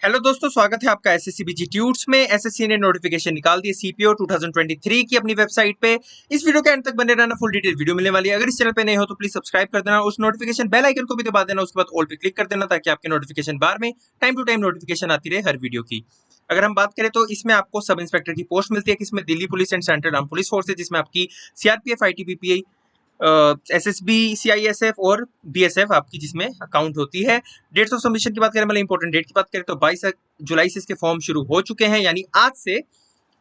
Hello दोस्तों, स्वागत है आपका एसएससी बीजी ट्यूट्स में। एसएससी ने नोटिफिकेशन निकाल दी सीपीओ 2023 की अपनी वेबसाइट पे। इस वीडियो के अंत तक बने रहना, फुल डिटेल वीडियो मिलने वाली है। अगर इस चैनल पे नए हो तो प्लीज सब्सक्राइब कर देना, उस नोटिफिकेशन बेल आइकन को भी दबा देना, उसके बाद ऑल पे क्लिक कर देना ताकि आपके नोटिफिकेशन बार में टाइम टू टाइम नोटिफिकेशन आती रहे हर वीडियो की। अगर हम बात करें तो इसमें आपको सब इंस्पेक्टर की पोस्ट मिलती है, किसमें Delhi police and central arm police forces, जिसमें आपकी सीआरपीएफ, आईटीबीपी, एसएसबी, सीआईएसएफ और बीएसएफ आपकी जिसमें अकाउंट होती है। डेट्स ऑफ सबमिशन की बात करें, मतलब इंपॉर्टेंट डेट की बात करें तो 22 जुलाई से इसके फॉर्म शुरू हो चुके हैं, यानी आज से।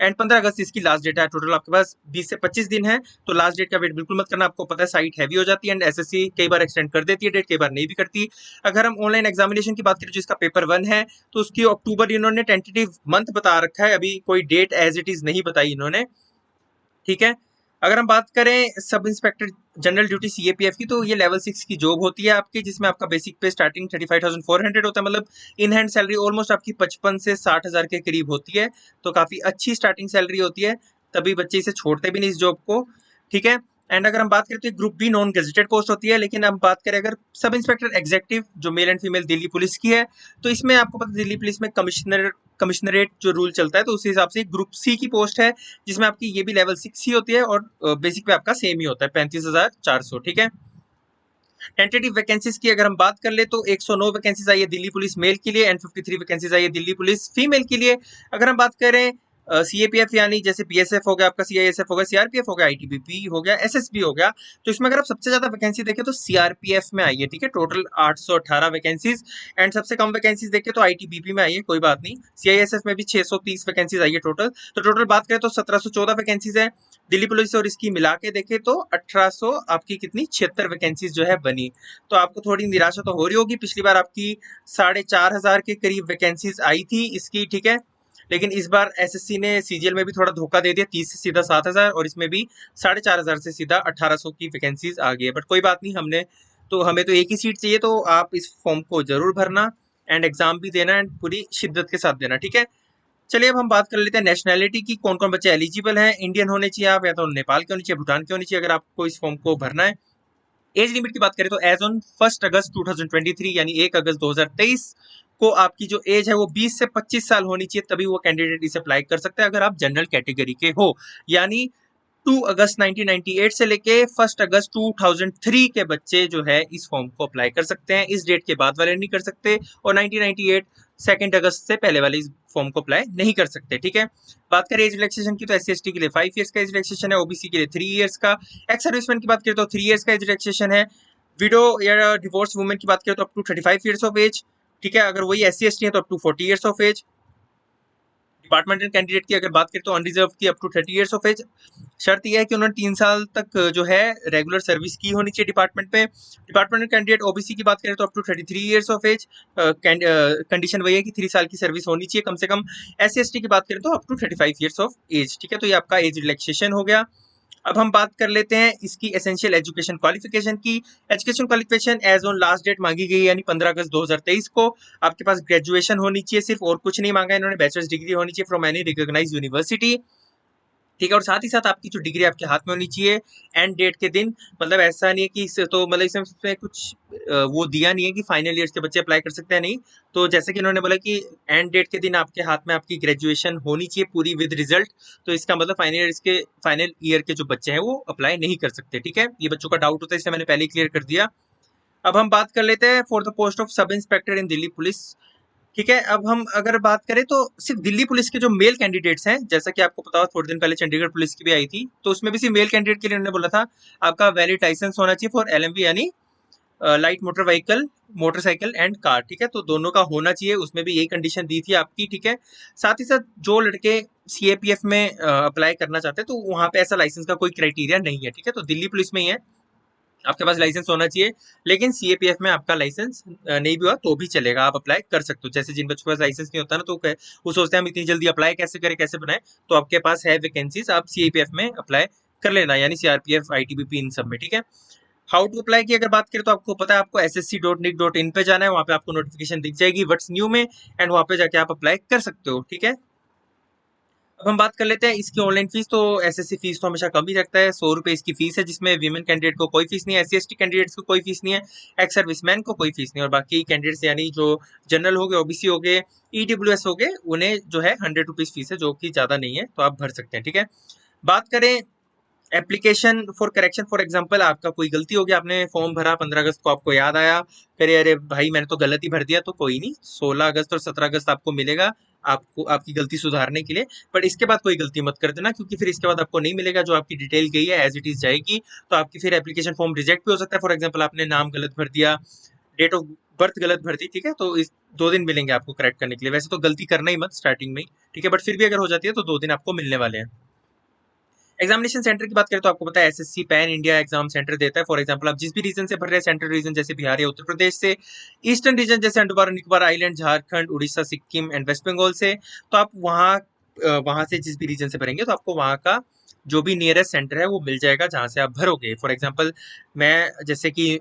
एंड 15 अगस्त इसकी लास्ट डेट है। टोटल आपके पास 20 से 25 दिन है, तो लास्ट डेट का वेट बिल्कुल मत करना। आपको पता है साइट हैवी हो जाती है एंड एसएससी कई बार एक्सटेंड कर देती है डेट, कई बार नहीं भी करती। अगर हम ऑनलाइन एग्जामिनेशन की बात करें जिसका पेपर 1 है, तो उसकी अक्टूबर इन्होंने टेंटेटिव मंथ बता रखा है, अभी कोई डेट एज इट इज नहीं बताई इन्होंने। ठीक है। अगर हम बात करें sub inspector general duty CAPF की, तो ये लेवल 6 की जॉब होती है आपकी, जिसमें आपका बेसिक पे स्टार्टिंग 35,400 होता है। मतलब इन हैंड सैलरी ऑलमोस्ट आपकी 55 से 60,000 के करीब होती है, तो काफी अच्छी स्टार्टिंग सैलरी होती है। तभी बच्चे इसे छोड़ते भी नहीं इस जॉब को। ठीक है। एंड अगर हम बात करें तो group B non gazetted post होती है। लेकिन हम बात करें अगर सब इंस्पेक्टर एग्जेक्टिव जो male and female Delhi police की है, तो इसमें आपको पता है दिल्ली पुलिस में कमिश्नरेट जो रूल चलता है, तो उस हिसाब से ग्रुप सी की पोस्ट है, जिसमें आपकी ये भी लेवल 6 ही होती है और बेसिक पे आपका सेम ही होता है 35,400। ठीक है। टेंटेटिव वैकेंसीज की अगर हम बात कर ले तो 109 वैकेंसीज आई है दिल्ली पुलिस मेल के लिए एंड 53 वैकेंसीज आई है दिल्ली पुलिस फीमेल के लिए। अगर हम बात करें सीएपीएफ यानी जैसे बीएसएफ हो गया, आपका सीआईएसएफ हो गया, सीआरपीएफ हो गया, आईटीबीपी हो गया, एसएसबी हो गया, तो इसमें अगर आप सबसे ज्यादा वैकेंसी देखें तो सीआरपीएफ में आई है। ठीक है, टोटल 818 वैकेंसीज। एंड सबसे कम वैकेंसीज देखें तो आईटीबीपी में आई है, कोई बात नहीं। सीआईएसएफ में भी 630 वैकेंसीज आई है टोटल। तो टोटल बात करें तो 1714 वैकेंसीज है दिल्ली पुलिस, और इसकी मिला के देखें तो 1800 आपकी कितनी 76 वैकेंसीज जो है बनी। तो आपको थोड़ी निराशा तो हो रही होगी, पिछली बार आपकी 4,500 के करीब वैकेंसीज आई थी इसकी। ठीक है। लेकिन इस बार एसएससी ने सीजीएल में भी थोड़ा धोखा दे दिया, 30 से सीधा 7,000 और इसमें भी 4,500 से सीधा 1800 की वैकेंसीज आ गई है। बट कोई बात नहीं, हमें तो एक ही सीट चाहिए, तो आप इस फॉर्म को जरूर भरना एंड एग्जाम भी देना एंड पूरी शिद्दत के साथ देना। ठीक है। चलिए अब हम बात कर लेते हैं नेशनैलिटी की, कौन कौन बच्चे एलिजिबल हैं। इंडियन होने चाहिए आप, या तो नेपाल के होने चाहिए, भूटान के होने चाहिए, अगर आपको इस फॉर्म को भरना है। एज लिमिट की बात करें तो एज ऑन 1 अगस्त 2023 यानी 1 अगस्त 2023 को आपकी जो एज है वो 20 से 25 साल होनी चाहिए, तभी वो कैंडिडेट इसे अप्लाई कर सकते हैं अगर आप जनरल कैटेगरी के हो। यानी 2 अगस्त 1998 से लेके 1 अगस्त 2003 के बच्चे जो है इस फॉर्म को अप्लाई कर सकते हैं, इस डेट के बाद वाले नहीं कर सकते। और 1998 2 अगस्त से पहले वाले इस फॉर्म को अप्लाई नहीं कर सकते। ठीक है। बात करें एज रिलैक्सेशन की, तो एससी/एसटी के लिए 5 ईयर्स का एज रिलैक्सेशन है, ओबीसी के लिए 3 ईयर्स का। एक्स सर्विसमैन की बात करें तो 3 ईयर्स का एज रिलैक्सेशन है। विडो या डिवोर्स वुमेन की बात करें तो up to 35 years of age. ठीक है। अगर वही एससी/एसटी है तो up to 40 years of age. Departmental candidate की अगर बात करें तो अनरिजर्व की up to 30 years of age. शर्त यह है कि उन्होंने 3 साल तक जो है रेगुलर सर्विस की होनी चाहिए डिपार्टमेंट पे। डिपार्टमेंटल कैंडिडेट ओबीसी की बात करें तो up to 33 years of age. Condition वही है कि 3 साल की सर्विस होनी चाहिए कम से कम। एससी/एसटी की बात करें तो up to 35 years of age. ठीक है। तो ये आपका एज रिलैक्सेशन हो गया। अब हम बात कर लेते हैं इसकी एसेंशियल एजुकेशन क्वालिफिकेशन की। Education qualification age on last date मांगी गई यानी 15 अगस्त 2023 को। आपके पास ग्रेजुएशन होनी चाहिए सिर्फ, और कुछ नहीं मांगा इन्होंने। बैचलर्स डिग्री होनी चाहिए फ्रॉम एनी रिकॉग्नाइज्ड यूनिवर्सिटी। ठीक है। और साथ ही साथ आपकी जो डिग्री आपके हाथ में होनी चाहिए एंड डेट के दिन। मतलब ऐसा नहीं है कि तो मतलब इसमें कुछ वो दिया नहीं है कि फाइनल ईयर्स के बच्चे अप्लाई कर सकते हैं, नहीं। तो जैसे कि इन्होंने बोला कि एंड डेट के दिन आपके हाथ में आपकी ग्रेजुएशन होनी चाहिए पूरी विद रिजल्ट, तो इसका मतलब फाइनल ईयर के जो बच्चे हैं वो अप्लाई नहीं कर सकते। ठीक है। ये बच्चों का डाउट होता है, इसलिए मैंने पहले ही क्लियर कर दिया। अब हम बात कर लेते हैं for the post of sub inspector in Delhi police. ठीक है। अब हम अगर बात करें तो सिर्फ दिल्ली पुलिस के जो मेल कैंडिडेट्स हैं, जैसा कि आपको पता हो थोड़े दिन पहले चंडीगढ़ पुलिस की भी आई थी, तो उसमें भी सिर्फ मेल कैंडिडेट के लिए उन्होंने बोला था आपका वैलिड लाइसेंस होना चाहिए फॉर एलएमवी यानी light motor vehicle, motorcycle and car. ठीक है। तो दोनों का होना चाहिए, उसमें भी यही कंडीशन दी थी आपकी। ठीक है। साथ ही साथ जो लड़के सीएपीएफ में अप्लाई करना चाहते हैं तो वहां पे ऐसा लाइसेंस का कोई क्राइटेरिया नहीं है। ठीक है। तो दिल्ली पुलिस में ही है, आपके पास लाइसेंस होना चाहिए। लेकिन सीएपीएफ में आपका लाइसेंस नहीं भी हुआ तो भी चलेगा, आप अप्लाई कर सकते हो। जैसे जिन बच्चों के पास लाइसेंस नहीं होता ना, तो वो सोचते हैं हम इतनी जल्दी अप्लाई कैसे करें, कैसे बनाए, तो आपके पास है वैकेंसीज, आप सीएपीएफ में अप्लाई कर लेना, यानी सीआरपीएफ, आईटीबीपी, इन सब में। ठीक है। हाउ टू अप्लाई की अगर बात करें तो आपको पता है, आपको ssc.nic.in पे जाना है, वहां पे आपको नोटिफिकेशन दिख जाएगी व्हाट्स न्यू में, एंड वहां पे जाके आप अप्लाई कर सकते हो। ठीक है। अब हम बात कर लेते हैं इसकी ऑनलाइन फीस। तो एसएससी फीस तो हमेशा कम ही रखता है, 100 रुपये इसकी फीस है, जिसमें वीमेन कैंडिडेट को कोई फीस नहीं है, SC ST कैंडिडेट्स को कोई फीस नहीं है, एक्स सर्विसमैन को कोई फीस नहीं है, और बाकी कैंडिडेट्स यानी जो जनरल हो गए, ओबीसी हो गए, EWS हो गए, उन्हें जो है 100 रुपीज फीस है, जो कि ज़्यादा नहीं है, तो आप भर सकते हैं। ठीक है, बात करें application for correction. For example आपका कोई गलती हो गया, आपने फॉर्म भरा 15 अगस्त को, आपको याद आया, अरे अरे भाई मैंने तो गलत ही भर दिया, तो कोई नहीं, 16 अगस्त और 17 अगस्त आपको मिलेगा आपको आपकी गलती सुधारने के लिए। बट इसके बाद कोई गलती मत कर देना, क्योंकि फिर इसके बाद आपको नहीं मिलेगा, जो आपकी डिटेल गई है एज इट इज जाएगी, तो आपकी फिर एप्लीकेशन फॉर्म रिजेक्ट भी हो सकता है। फॉर एग्जाम्पल आपने नाम गलत भर दिया, डेट ऑफ बर्थ गलत भर दी, ठीक है, तो इस 2 दिन मिलेंगे आपको करेक्ट करने के लिए। वैसे तो गलती करना ही मत स्टार्टिंग में ही, ठीक है, बट फिर भी अगर हो जाती है तो 2 दिन आपको मिलने वाले हैं। एग्जामिनेशन सेंटर की बात करें तो आपको पता है SSC pan India exam centre देता है। फॉर एग्जांपल आप जिस भी रीजन से भर रहे हैं, सेंट्रल रीजन जैसे बिहार या उत्तर प्रदेश से, ईस्टर्न रीजन जैसे अंडमान निकोबार आइलैंड, झारखंड, उड़ीसा, सिक्किम एंड वेस्ट बंगाल से, तो आप वहाँ से जिस भी रीजन से भरेंगे तो आपको वहाँ का जो भी नियरेस्ट सेंटर है वो मिल जाएगा जहाँ से आप भरोगे। फॉर एग्जाम्पल मैं जैसे कि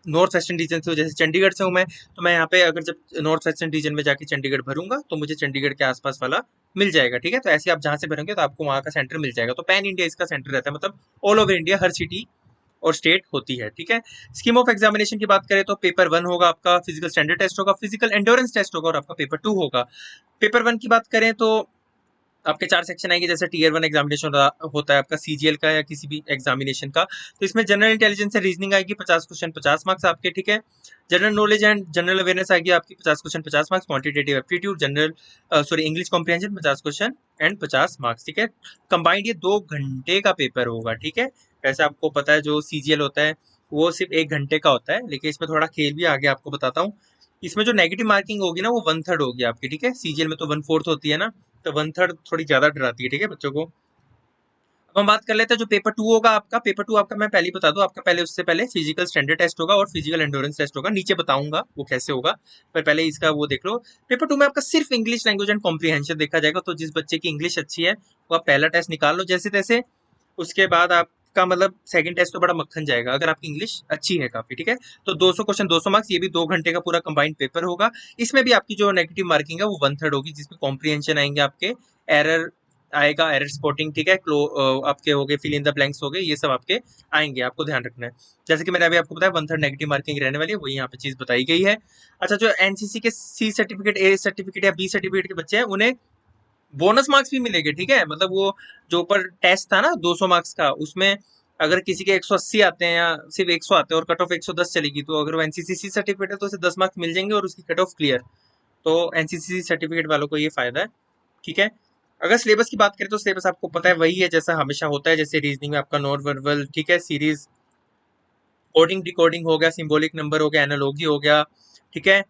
नॉर्थ वेस्टर्न रीजन से हूँ, जैसे चंडीगढ़ से हूँ मैं, तो मैं यहाँ पे अगर जब नॉर्थ वेस्टर्न रीजन में जाके चंडीगढ़ भरूंगा तो मुझे चंडीगढ़ के आसपास वाला मिल जाएगा। ठीक है, तो ऐसे आप जहाँ से भरेंगे तो आपको वहाँ का सेंटर मिल जाएगा। तो पैन इंडिया इसका सेंटर रहता है, मतलब ऑल ओवर इंडिया, हर सिटी और स्टेट होती है। ठीक है, स्कीम ऑफ एग्जामिनेशन की बात करें तो पेपर 1 होगा आपका, फिजिकल स्टैंडर्ड टेस्ट होगा, फिजिकल एंड्योरेंस टेस्ट होगा, और आपका पेपर 2 होगा। पेपर 1 की बात करें तो आपके 4 सेक्शन आएंगे, जैसे टीयर 1 एग्जामिनेशन होता है आपका सीजीएल का या किसी भी एग्जामिनेशन का, तो इसमें जनरल इंटेलिजेंस से रीजनिंग आएगी, 50 क्वेश्चन 50 मार्क्स आपके। ठीक है, general knowledge and general awareness आएगी आपकी, 50 question 50 marks, quantitative aptitude, general English comprehension 50 question and 50 marks. ठीक है, कंबाइंड ये 2 घंटे का पेपर होगा। ठीक है, वैसे आपको पता है जो सीजीएल होता है वो सिर्फ 1 घंटे का होता है, लेकिन इसमें थोड़ा खेल भी आगे आपको बताता हूँ। इसमें जो नेगेटिव मार्किंग होगी ना वो 1/3 होगी आपकी। ठीक है, सीजीएल में तो 1/4 होती है ना, तो 1/3 थोड़ी ज्यादा डराती है। ठीक है बच्चों को। अब हम बात कर लेते हैं जो पेपर 2 होगा आपका। पेपर 2 आपका मैं पहले ही बता दूं, आपका पहले उससे पहले फिजिकल स्टैंडर्ड टेस्ट होगा और फिजिकल एंड्योरेंस टेस्ट होगा, नीचे बताऊंगा वो कैसे होगा, पर पहले इसका वो देख लो। पेपर 2 में आपका सिर्फ इंग्लिश लैंग्वेज एंड कॉम्प्रिहेंशन देखा जाएगा, तो जिस बच्चे की इंग्लिश अच्छी है वो आप पहला टेस्ट निकाल लो जैसे तैसे, उसके बाद आपका मतलब सेकंड टेस्ट तो बड़ा मक्खन जाएगा अगर आपकी इंग्लिश अच्छी है काफी। ठीक है, तो 200 क्वेश्चन 200 मार्क्स, ये भी 2 घंटे का पूरा कंबाइंड पेपर होगा। इसमें भी आपकी जो नेगेटिव मार्किंग है वो 1/3 होगी, जिसमें कॉम्प्रिहेंशन आएंगे आपके, एरर आएगा, एरर स्पॉटिंग, ठीक है, आपके हो गए, फिल इन द ब्लैंक्स हो गए, ये सब आपके आएंगे, आपको ध्यान रखना है। जैसे कि मैंने अभी आपको बताया 1/3 नेगेटिव मार्किंग रहने वाली है, वही यहाँ पे चीज बताई गई है। अच्छा, जो एनसीसी के सी सर्टिफिकेट, ए सर्टिफिकेट या बी सर्टिफिकेट के बच्चे हैं उन्हें बोनस मार्क्स भी मिलेंगे। ठीक है, मतलब वो जो ऊपर टेस्ट था ना 200 मार्क्स का, उसमें अगर किसी के 180 आते हैं या सिर्फ 100 आते हैं और कट ऑफ 110 चलेगी, तो अगर वो एनसीसी सर्टिफिकेट है तो उसे 10 मार्क्स मिल जाएंगे और उसकी कट ऑफ क्लियर। तो एनसीसी सर्टिफिकेट वालों को ये फायदा है। ठीक है, अगर सिलेबस की बात करें तो सिलेबस आपको पता है वही है जैसा हमेशा होता है, जैसे रीजनिंग में आपका नॉन वर्बल, ठीक है, सीरीज, कोडिंग डिकोडिंग हो गया, सिंबॉलिक नंबर हो गया, एनालॉजी हो गया, ठीक है,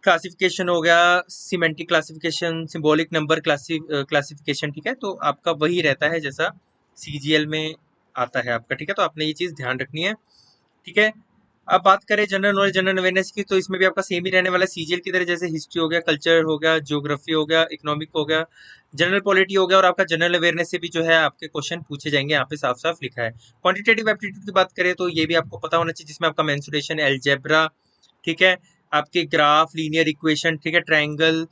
क्लासिफिकेशन हो गया, semantic classification, symbolic number classification. ठीक है, तो आपका वही रहता है जैसा सीजीएल में आता है आपका। ठीक है, तो आपने ये चीज़ ध्यान रखनी है। ठीक है, अब बात करें जनरल नॉलेज जनरल अवेयरनेस की, तो इसमें भी आपका सेम ही रहने वाला है सीजीएल की तरह, जैसे हिस्ट्री हो गया, कल्चर हो गया, ज्योग्राफी हो गया, इकोनॉमिक हो गया, जनरल पॉलिटी हो गया, और आपका जनरल अवेयरनेस से भी जो है आपके क्वेश्चन पूछे जाएंगे, यहाँ पे साफ साफ लिखा है। क्वांटिटेटिव एप्टीट्यूड की बात करें तो ये भी आपको पता होना चाहिए, जिसमें आपका मेंसुरेशन, एलजेब्रा, ठीक है, आपके ग्राफ, लीनियर इक्वेशन, ठीक है, ट्रायंगल,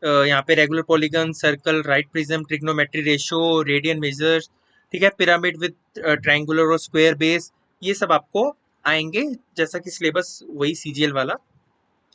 यहाँ पे regular polygon, circle, right prism, trigonometry ratio, radian measures, ठीक है, पिरामिड विद ट्रायंगुलर और स्क्वायर बेस, ये सब आपको आएंगे, जैसा कि सिलेबस वही सीजीएल वाला।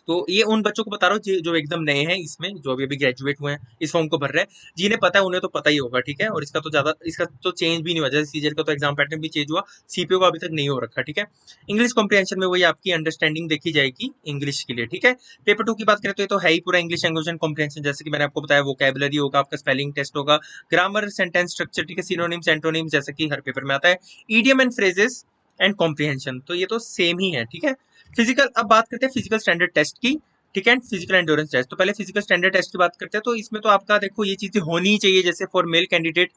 तो ये उन बच्चों को बता रहा हूँ जो एकदम नए हैं इसमें, जो अभी अभी ग्रेजुएट हुए हैं, इस फॉर्म को भर रहे हैं, जिन्हें पता है उन्हें तो पता ही होगा। ठीक है, और इसका तो चेंज भी नहीं हुआ, जैसे सीजीएल का तो एग्जाम पैटर्न भी चेंज हुआ, सीपीओ का अभी तक नहीं हो रखा। ठीक है, इंग्लिश कॉम्प्रिहेंशन में वही आपकी अंडरस्टैंडिंग देखी जाएगी इंग्लिश के लिए। ठीक है, पेपर 2 की बात करें तो ये तो है ही पूरा इंग्लिश लैंग्वेज एंड कॉम्प्रिहेंशन, जैसे कि मैंने आपको बताया, वोकैबुलरी होगा, आपका स्पेलिंग टेस्ट होगा, ग्रामर, सेंटेंस स्ट्रक्चर, ठीक है, सिनोनिम्स, एंटोनिम्स, जैसे कि हर पेपर में आता है, idiom and phrases and comprehension, तो ये तो सेम ही है। ठीक है, फिजिकल, अब बात करते हैं फिजिकल स्टैंडर्ड टेस्ट की। ठीक है, फिजिकल एंड्योरेंस टेस्ट, तो पहले फिजिकल स्टैंडर्ड टेस्ट की बात करते हैं, तो इसमें तो आपका देखो ये चीजें होनी ही चाहिए, जैसे फॉर मेल कैंडिडेट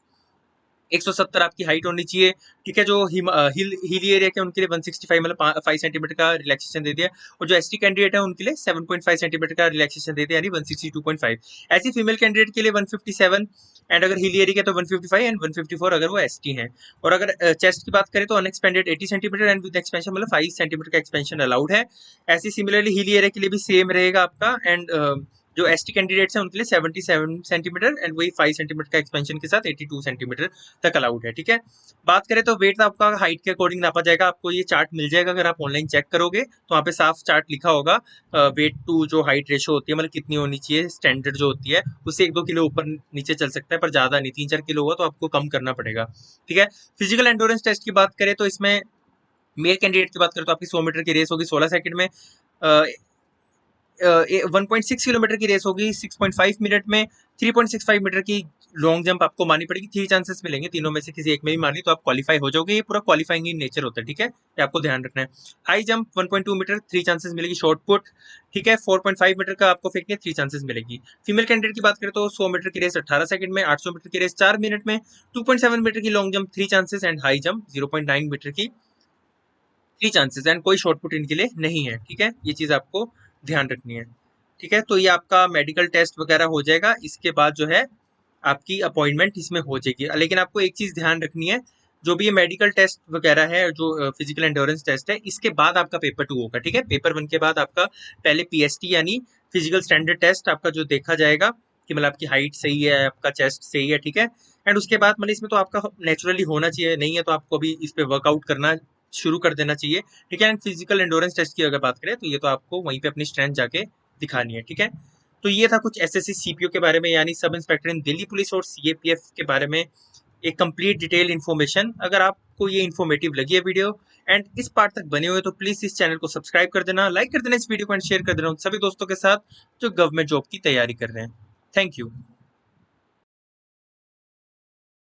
170 आपकी हाइट होनी चाहिए। ठीक है, जो हिली एरिया के उनके लिए 165 मतलब 5 सेंटीमीटर का रिलैक्सेशन दे दिया, और जो एसटी कैंडिडेट है उनके लिए 7.5 सेंटीमीटर का रिलैक्सेशन दे दिया, यानी 162.5। ऐसी फीमेल कैंडिडेट के लिए 157, एंड अगर हिली एरिया के तो 155 एंड 154 अगर वो एसटी हैं। और अगर चेस्ट की बात करें तो unexpanded 80 centimetre and with expansion मतलब 5 सेंटीमीटर का एक्सपेंशन अलाउड है। ऐसी सिमिलरली हिली एरिया के लिए भी सेम रहेगा आपका, एंड जो एसटी कैंडिडेट्स हैं उनके लिए 77 सेंटीमीटर एंड वही 5 सेंटीमीटर का एक्सपेंशन के साथ 82 सेंटीमीटर तक अलाउड है। ठीक है, बात करें तो वेट आपका हाइट के अकॉर्डिंग नापा जाएगा। आपको ये चार्ट मिल जाएगा, अगर आप ऑनलाइन चेक करोगे तो वहाँ पे साफ चार्ट लिखा होगा वेट टू जो हाइट रेशो होती है, मतलब कितनी होनी चाहिए स्टैंडर्ड जो होती है, उससे 1-2 किलो ऊपर नीचे चल सकता है, पर ज़्यादा नहीं। 3-4 किलो हुआ तो आपको कम करना पड़ेगा। ठीक है, फिजिकल एंडोरेंस टेस्ट की बात करें तो इसमें मेल कैंडिडेट की बात करें तो आपकी 100 मीटर की रेस होगी 16 सेकंड में, 1.6 किलोमीटर की रेस होगी 6.5 मिनट में, 3.65 मीटर की लॉन्ग जंप आपको मारनी पड़ेगी। 3 चांसेस मिलेंगे, तीनों में से किसी एक में भी मारनी तो आप क्वालिफाई हो जाओगे। ये पूरा क्वालिफाइंग इन नेचर होता है। ठीक है, ये आपको ध्यान रखना है। हाई जंप 1.2 मीटर, 3 चांसेस मिलेगी। शॉर्ट पुट, ठीक है, 4.5 मीटर का आपको फेंकनी है, 3 चांसेस मिलेगी। फीमेल कैंडिडेट की बात करें तो 100 मीटर की रेस 18 सेकंड में, 800 मीटर की रेस 4 मिनट में, 2.7 मीटर की long jump 3 chances and high jump 0.9 metre की 3 चांसेस एंड कोई शॉर्ट पुट इनके लिए नहीं है। ठीक है, ये चीज़ आपको ध्यान रखनी है। ठीक है, तो ये आपका मेडिकल टेस्ट वगैरह हो जाएगा। इसके बाद जो है आपकी अपॉइंटमेंट इसमें हो जाएगी। लेकिन आपको एक चीज़ ध्यान रखनी है, जो भी ये मेडिकल टेस्ट वगैरह है, जो फिजिकल एंड्योरेंस टेस्ट है, इसके बाद आपका पेपर 2 होगा। ठीक है, पेपर 1 के बाद आपका पहले पीएसटी यानी फिजिकल स्टैंडर्ड टेस्ट आपका जो देखा जाएगा कि मतलब आपकी हाइट सही है, आपका चेस्ट सही है। ठीक है, एंड उसके बाद मतलब इसमें तो आपका नेचुरली होना चाहिए, नहीं है तो आपको अभी इस पे वर्कआउट करना शुरू कर देना चाहिए। ठीक है, एंड फिजिकल एंडोरेंस टेस्ट की अगर बात करें तो ये तो आपको वहीं पे अपनी स्ट्रेंथ जाके दिखानी है। ठीक है, तो ये था कुछ एसएससी सीपीओ के बारे में, यानी सब इंस्पेक्टर इन दिल्ली पुलिस और सीएपीएफ के बारे में एक कंप्लीट डिटेल इन्फॉर्मेशन। अगर आपको ये इन्फॉर्मेटिव लगी है वीडियो एंड इस पार्ट तक बने हुए तो प्लीज इस चैनल को सब्सक्राइब कर देना, लाइक कर देना इस वीडियो को एंड शेयर कर देना उन सभी दोस्तों के साथ जो गवर्नमेंट जॉब की तैयारी कर रहे हैं। Thank you.